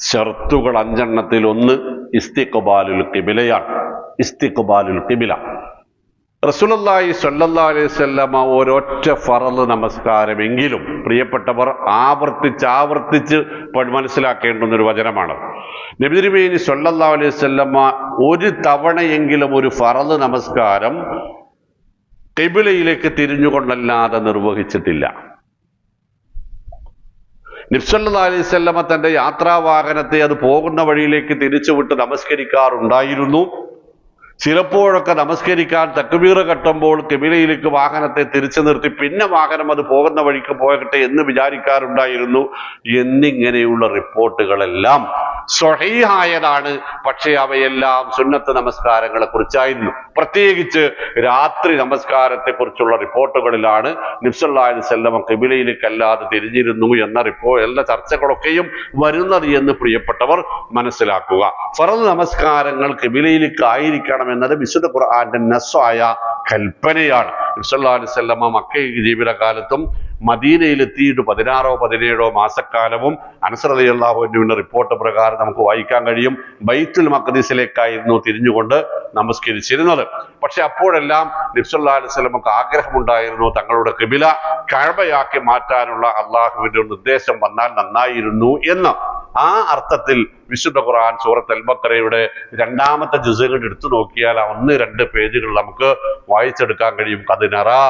ഷർത്തുകൾ 5 ഒന്ന് ഇസ്തിഖ്ബാലുൽ ഖിബ്ലയാണ്. ഇസ്തിഖ്ബാലുൽ ഖിബ്ല, റസൂലുള്ളാഹി സ്വല്ലല്ലാഹു അലൈഹി വസല്ലമ ഒരൊറ്റ ഫർള് നമസ്കാരമെങ്കിലും പ്രിയപ്പെട്ടവർ ആവർത്തിച്ച് മനസ്സിലാക്കേണ്ടുന്ന ഒരു വചനമാണ്. നബി തിരുമേനി സ്വല്ലല്ലാഹു അലൈഹി വസല്ലമ ഒരു തവണയെങ്കിലും ഒരു ഫർള് നമസ്കാരം ഖിബ്ലയിലേക്ക് തിരിഞ്ഞുകൊണ്ടല്ലാതെ നിർവഹിച്ചിട്ടില്ല. നബി സല്ലല്ലാഹു അലൈഹി വസല്ലമ തന്റെ യാത്രാവാഹനത്തെ അത് പോകുന്ന വഴിയിലേക്ക് തിരിച്ചുവിട്ട് നമസ്കരിക്കാറുണ്ടായിരുന്നു. ചിലപ്പോഴൊക്കെ നമസ്കരിക്കാൻ തക്ബീർ കെട്ടുമ്പോൾ ഖിബ്ലയിലേക്ക് വാഹനത്തെ തിരിച്ചു നിർത്തി പിന്നെ വാഹനം അത് പോകുന്ന വഴിക്ക് പോകട്ടെ എന്ന് വിചാരിക്കാറുണ്ടായിരുന്നു. എന്നിങ്ങനെയുള്ള റിപ്പോർട്ടുകളെല്ലാം സ്വഹീഹായതാണ്. പക്ഷേ അവയെല്ലാം സുന്നത്ത് നമസ്കാരങ്ങളെ കുറിച്ചായിരുന്നു. പ്രത്യേകിച്ച് രാത്രി നമസ്കാരത്തെ കുറിച്ചുള്ള റിപ്പോർട്ടുകളിലാണ് നബി സല്ലല്ലാഹു അലൈഹി വസല്ലം ഖിബ്ലയിലേക്ക് അല്ലാതെ തിരിഞ്ഞിരുന്നു എന്ന ചർച്ചകളൊക്കെയും വരുന്നത് എന്ന് പ്രിയപ്പെട്ടവർ മനസ്സിലാക്കുക. ഫർള് നമസ്കാരങ്ങൾ ഖിബ്ലയിലേക്ക് ആയിരിക്കണം എന്നത് വിശുദ്ധ ഖുർആന്റെ നസ്സായ കൽപ്പനയാണ്. നബി സല്ലല്ലാഹു അലൈഹി വസല്ലം മക്ക ജീവിതകാലത്തും മദീനയിൽ എത്തിയിട്ട് 16-17 മാസക്കാലവും അനസ് റളിയല്ലാഹു അൻഹുവിന്റെ റിപ്പോർട്ട് പ്രകാരം നമുക്ക് വായിക്കാൻ കഴിയും ബൈത്തുൽ മഖ്ദിസിലേക്കായിരുന്നു തിരിഞ്ഞുകൊണ്ട് നമസ്കരിച്ചിരുന്നത്. പക്ഷെ അപ്പോഴെല്ലാം നബി സല്ലല്ലാഹു അലൈഹി വസല്ലമക്ക് ആഗ്രഹമുണ്ടായിരുന്നു തങ്ങളുടെ ഖിബില കഅബയാക്കി മാറ്റാനുള്ള അള്ളാഹുവിന്റെ ഒരു നിർദ്ദേശം വന്നാൽ നന്നായിരുന്നു എന്ന്. ആ അർത്ഥത്തിൽ വിശുദ്ധ ഖുർആൻ സൂറത്ത് അൽ-ബഖറയുടെ 2-ാമത്തെ ജുസുകൾ എടുത്തു നോക്കിയാൽ 1-2 പേജുകൾ നമുക്ക് വായിച്ചെടുക്കാൻ കഴിയും. ഖദ് നറാ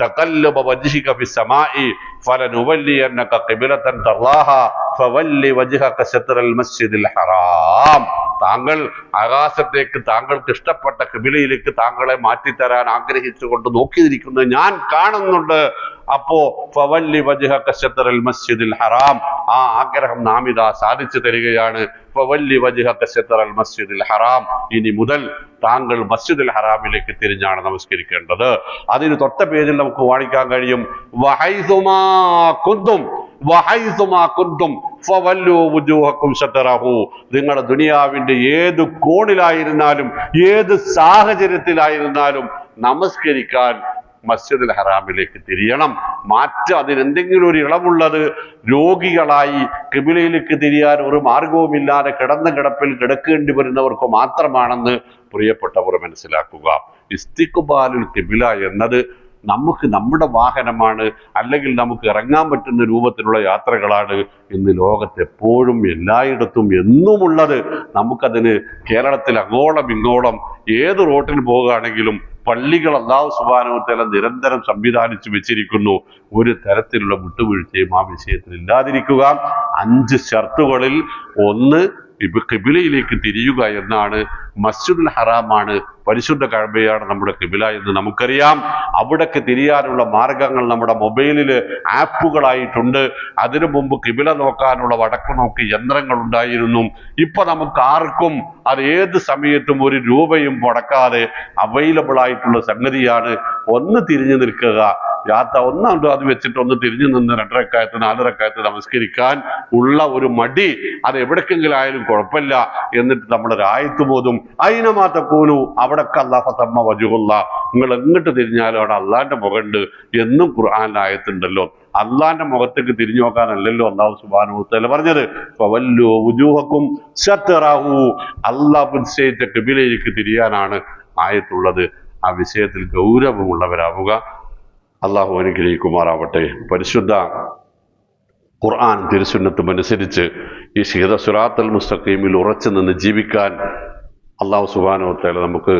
തഖല്ലുബ വജ്ഹിക ഫിസ്സമാഇ ഫലനുവല്ലിയന്നക ഖിബ്ലതൻ തർലാഹാ ഫവല്ലി വജ്ഹക ശത്റൽ മസ്ജിദിൽ ഹറാം. താങ്കൾ ആകാശത്തേക്ക് താങ്കൾക്ക് ഇഷ്ടപ്പെട്ട ഖിബിലയിലേക്ക് താങ്കളെ മാറ്റിത്തരാൻ ആഗ്രഹിച്ചുകൊണ്ട് നോക്കിയിരിക്കുന്നത് ഞാൻ കാണുന്നുണ്ട്. അപ്പോ ഫവല്ലി വജ്ഹക ശത്റൽ മസ്ജിദിൽ ഹറാം, ആ ആഗ്രഹം നാം ഇതാ സാധിച്ചു തരികയാണ്. ഫവല്ലി വജ്ഹക ശത്റൽ മസ്ജിദിൽ ഹറാം, ഇനി മുതൽ താങ്കൾ മസ്ജിദുൽ ഹറാമിലേക്ക് തിരിഞ്ഞാണ് നമസ്കരിക്കേണ്ടത്. അതിന് തൊട്ട പേജിൽ നമുക്ക് വായിക്കാൻ കഴിയും വഹൈസുമാ കുന്തും വഹൈസുമാ കുന്തും ഫവല്ലു വുജൂഹക്കും ശത്റഹു. നിങ്ങളുടെ ദുനിയാവിന്റെ ഏത് കോണിലായിരുന്നാലും ഏത് സാഹചര്യത്തിലായിരുന്നാലും നമസ്കരിക്കാൻ മസ്ജിദുൽ ഹറാമിലേക്ക് തിരിയണം. അതിനെന്തെങ്കിലും ഒരു ഇളവുള്ളത് രോഗികളായി ഖിബിലയിലേക്ക് തിരിയാൻ ഒരു മാർഗവുമില്ലാതെ കിടപ്പിൽ കിടക്കേണ്ടി വരുന്നവർക്ക് മാത്രമാണെന്ന് പ്രിയപ്പെട്ടവർ മനസ്സിലാക്കുക. ഇസ്തിഖ്ബാലുൽ ഖിബില എന്നത് നമുക്ക് നമ്മുടെ വാഹനമാണ്, അല്ലെങ്കിൽ നമുക്ക് ഇറങ്ങാൻ പറ്റുന്ന രൂപത്തിലുള്ള യാത്രകളാണ് ഇന്ന് ലോകത്ത് എപ്പോഴും എല്ലായിടത്തും എന്നുമുള്ളത്. നമുക്കതിന് കേരളത്തിൽ അങ്ങോളം ഇങ്ങോളം ഏത് റോട്ടിൽ പോകുകയാണെങ്കിലും പള്ളികൾ അല്ലാഹു സുബ്ഹാനഹു വ തആല നിരന്തരം സംവിധാനിച്ചു വെച്ചിരിക്കുന്നു. ഒരു തരത്തിലുള്ള വിട്ടുവീഴ്ചയും ആ വിഷയത്തിൽ ഇല്ലാതിരിക്കുക. 5 ഷർത്തുകളിൽ ഒന്ന് ഖിബിലയിലേക്ക് തിരിയുക എന്നാണ്. മസ്ജിദുൽ ഹറാമാണ്, പരിശുദ്ധ കഅബയാണ് നമ്മുടെ ഖിബില എന്ന് നമുക്കറിയാം. അവിടേക്ക് തിരിയാനുള്ള മാർഗങ്ങൾ നമ്മുടെ മൊബൈലിൽ ആപ്പുകളായിട്ടുണ്ട്. അതിനു മുമ്പ് ഖിബില നോക്കാനുള്ള വടക്കു നോക്കി യന്ത്രങ്ങൾ ഉണ്ടായിരുന്നു. ഇപ്പൊ നമുക്ക് ആർക്കും അത് ഏത് സമയത്തും 1 രൂപയും മുടക്കാതെ അവൈലബിൾ ആയിട്ടുള്ള സംഗതിയാണ്. ഒന്ന് തിരിഞ്ഞു നിൽക്കുക, ഒന്നാമത് അത് വെച്ചിട്ട് ഒന്ന് തിരിഞ്ഞു നിന്ന് 2 റക്അത്ത് 4 റക്അത്ത് നമസ്കരിക്കാൻ ഉള്ള ഒരു മടി, അത് എവിടേക്കെങ്കിലും ആയാലും കുഴപ്പമില്ല. എന്നിട്ട് നമ്മുടെ ആയത്ത് പോതും അയിനമാ തഖൂനു, അവിടൊക്കെ അല്ലാഹു തമ്മ വജ്ഹുല്ല, നിങ്ങൾ എങ്ങോട്ട് തിരിഞ്ഞാലും അവിടെ അള്ളാന്റെ മുഖമുണ്ട് എന്നും ഖുർആനിൽ ആയത്തുണ്ടല്ലോ. അള്ളാന്റെ മുഖത്തേക്ക് തിരിഞ്ഞു നോക്കാനല്ലല്ലോ അല്ലാഹു സുബ്ഹാനഹു വ തആല പറഞ്ഞത്. ഫവല്ലു വുജൂഹക്കും ശത്റഹു, അല്ലാഹു നിശ്ചയിച്ച ഖിബിലയിലേക്ക് തിരിയാനാണ് ആയത്തുള്ളത്. ആ വിഷയത്തിൽ ഗൗരവമുള്ളവരാവുക. അള്ളാഹു അനുഗ്രഹിക്കുമാറാവട്ടെ. പരിശുദ്ധ ഖുർആൻ തിരുസുന്നത്തും അനുസരിച്ച് ഈ സിറാത്തുൽ മുസ്തഖീമിൽ ഉറച്ചു നിന്ന് ജീവിക്കാൻ അള്ളാഹു സുബ്ഹാനഹു വ തആല നമുക്ക്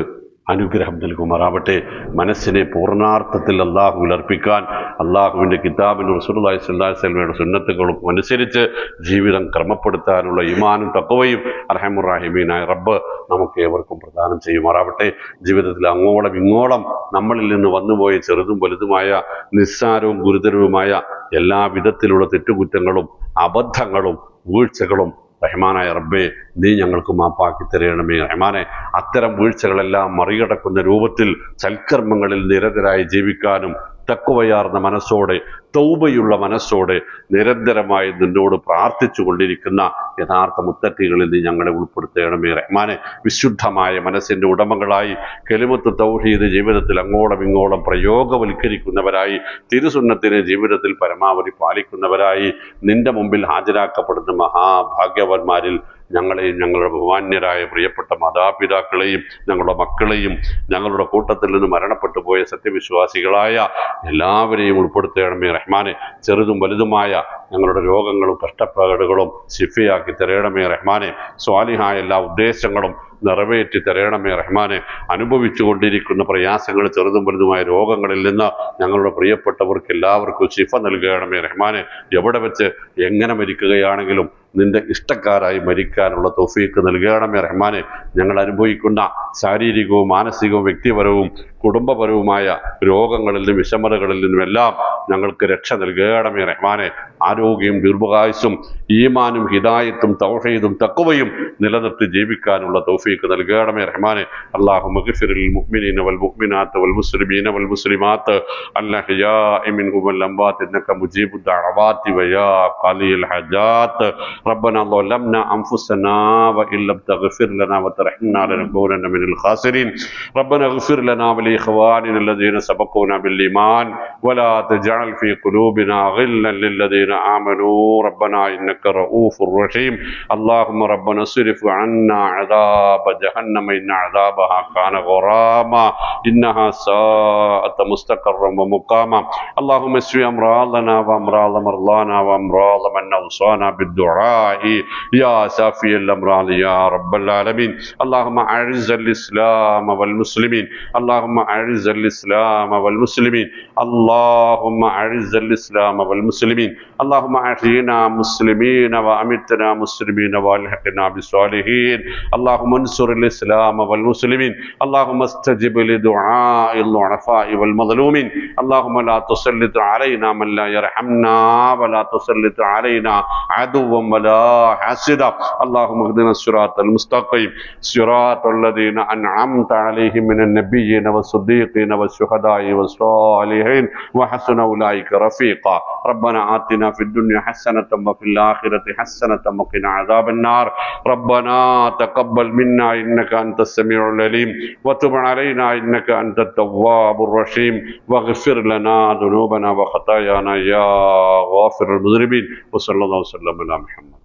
അനുഗ്രഹം നൽകുമാറാവട്ടെ. മനസ്സിനെ പൂർണ്ണാർത്ഥത്തിൽ അള്ളാഹുവിൽ അർപ്പിക്കാൻ അള്ളാഹുവിൻ്റെ കിതാബിനും റസൂലുള്ളാഹി സ്വല്ലല്ലാഹു അലൈഹി വസല്ലമയുടെ സുന്നത്തുകൾക്കും അനുസരിച്ച് ജീവിതം ക്രമപ്പെടുത്താനുള്ള ഈമാനും തഖ്വയും അർഹമുർ റഹീമീനായ റബ്ബ് നമുക്ക് ഏവർക്കും പ്രദാനം ചെയ്യുമാറാവട്ടെ. ജീവിതത്തിൽ അങ്ങോളം ഇങ്ങോളം നമ്മളിൽ നിന്ന് വന്നുപോയ ചെറുതും വലുതുമായ നിസ്സാരവും ഗുരുതരവുമായ എല്ലാ വിധത്തിലുള്ള തെറ്റുകുറ്റങ്ങളും അബദ്ധങ്ങളും വീഴ്ചകളും റഹ്മാനായ റബ്ബേ നീ ഞങ്ങൾക്ക് മാപ്പാക്കി തരണമേ. റഹ്മാനെ, അത്തരം വീഴ്ചകളെല്ലാം മറികടക്കുന്ന രൂപത്തിൽ സൽക്കർമ്മങ്ങളിൽ നിരതരായി ജീവിക്കാനും തഖ്വയാർന്ന മനസ്സോടെ തൗബയുള്ള മനസ്സോടെ നിരന്തരമായി നിന്നോട് പ്രാർത്ഥിച്ചു കൊണ്ടിരിക്കുന്ന യഥാർത്ഥ മുത്തഖികളിൽ നീ ഞങ്ങളെ ഉൾപ്പെടുത്തണമേ. റഹ്മാനെ, വിശുദ്ധമായ മനസ്സിന്റെ ഉടമകളായി കലിമത്ത് തൗഹീദ് ജീവിതത്തിൽ അങ്ങോളം ഇങ്ങോളം പ്രയോഗവൽക്കരിക്കുന്നവരായി തിരുസുന്നത്തിനെ ജീവിതത്തിൽ പരമാവധി പാലിക്കുന്നവരായി നിന്റെ മുമ്പിൽ ഹാജരാക്കപ്പെടുന്ന മഹാഭാഗ്യവാന്മാരിൽ ഞങ്ങളെയും ഞങ്ങളുടെ ബഹുമാന്യരായ പ്രിയപ്പെട്ട മാതാപിതാക്കളെയും ഞങ്ങളുടെ മക്കളെയും ഞങ്ങളുടെ കൂട്ടത്തിൽ നിന്ന് മരണപ്പെട്ടു പോയ സത്യവിശ്വാസികളായ എല്ലാവരെയും ഉൾപ്പെടുത്തണമേ. റഹ്മാനെ, ചെറുതും വലുതുമായ ഞങ്ങളുടെ രോഗങ്ങളും കഷ്ടപ്പാടുകളും ശിഫയാക്കി തരണമേ. റഹ്മാനെ, സ്വാലിഹായ എല്ലാ ഉദ്ദേശങ്ങളും നിറവേറ്റി തരണമേ. റഹ്മാനെ, അനുഭവിച്ചു കൊണ്ടിരിക്കുന്ന പ്രയാസങ്ങൾ ചെറുതും വലുതുമായ രോഗങ്ങളിൽ നിന്ന് ഞങ്ങളുടെ പ്രിയപ്പെട്ടവർക്ക് എല്ലാവർക്കും ശിഫ നൽകണമേ. റഹ്മാനെ, എവിടെ വെച്ച് എങ്ങനെ മരിക്കുകയാണെങ്കിലും നിന്റെ ഇഷ്ടക്കാരായി മരിക്കാനുള്ള തൗഫീക്ക് നൽകണമേ. റഹ്മാനെ, ഞങ്ങൾ അനുഭവിക്കുന്ന ശാരീരികവും മാനസികവും വ്യക്തിപരവും കുടുംബപരവുമായ രോഗങ്ങളിൽ നിന്നും വിഷമതകളിൽ നിന്നുമെല്ലാം ഞങ്ങൾക്ക് രക്ഷ നൽകണമേ. റഹ്മാനെ, ആരോഗ്യവും ദീർഘായുസ്സും ഈമാനും ഹിദായത്തും തൗഹീദും തഖ്വയും നിലനിർത്തി ജീവിക്കാനുള്ള തൗഫീക്ക് തൗഫീഖ് നൽകണമേ റഹ്മാനെ. അല്ലാഹുമ്മ ഗ്ഫിർ ലിൽ മുഅ്മിനീന വൽ മുഅ്മിനാത്ത് വൽ മുസ്ലിമീന വൽ മുസ്ലിമാത്ത് അൽഅഹ്യാഇ മിൻഹും വൽ അംവാത്ത് ഇന്നക മുജീബുദ് ദഅവാതി വയാ ഖാദിയൽ ഹജാത്ത്. റബ്ബനാ ളലംനാ അൻഫുസനാ വഇൻ ലം തഗ്ഫിർ ലനാ വതർഹംനാ ലനകൂനന്ന മിനൽ ഖാസിരീൻ. റബ്ബനാ اغفر لنا ولإخواننا الذين سبقونا بالإيمان ولا تجعل في قلوبنا غلا للذين آمنوا ربنا إنك رؤوف رحيم. اللهم ربنا اصرف عنا عذاب جهنم إن عذابها كان غراما إنها ساءت مستقرا ومقاما. اللهم اشف أمراضنا وأمراض مرضانا وأمراض من أوصانا بالدعاء يا شافي الأمراض يا رب العالمين. اللهم أعز الإسلام والمسلمين. اللهم أعز الإسلام والمسلمين. اللهم أعز الإسلام والمسلمين. اللهم أحينا مسلمين وأمتنا مسلمين والحقنا بالصالحين. اللهم انصر الإسلام والمسلمين. اللهم استجب لدعاء الضعفاء والمظلومين. اللهم لا تسلط علينا من لا يرحمنا ولا تسلط علينا عدوا ولا حاسدا. اللهم اهدنا الصراط المستقيم صراط الذين أنعمت عليهم من النبيين والصديقين والشهداء والصالحين وحسن أولئك رفيقا. ربنا آتنا في الدنيا حسنة وفي الآخرة حسنة وقنا عذاب النار. ربنا تقبل منا إنك أنت السميع العليم وتب علينا إنك أنت التواب الرحيم واغفر لنا ذنوبنا وخطايانا يا غافر المذنبين. وصلى الله وسلم على محمد.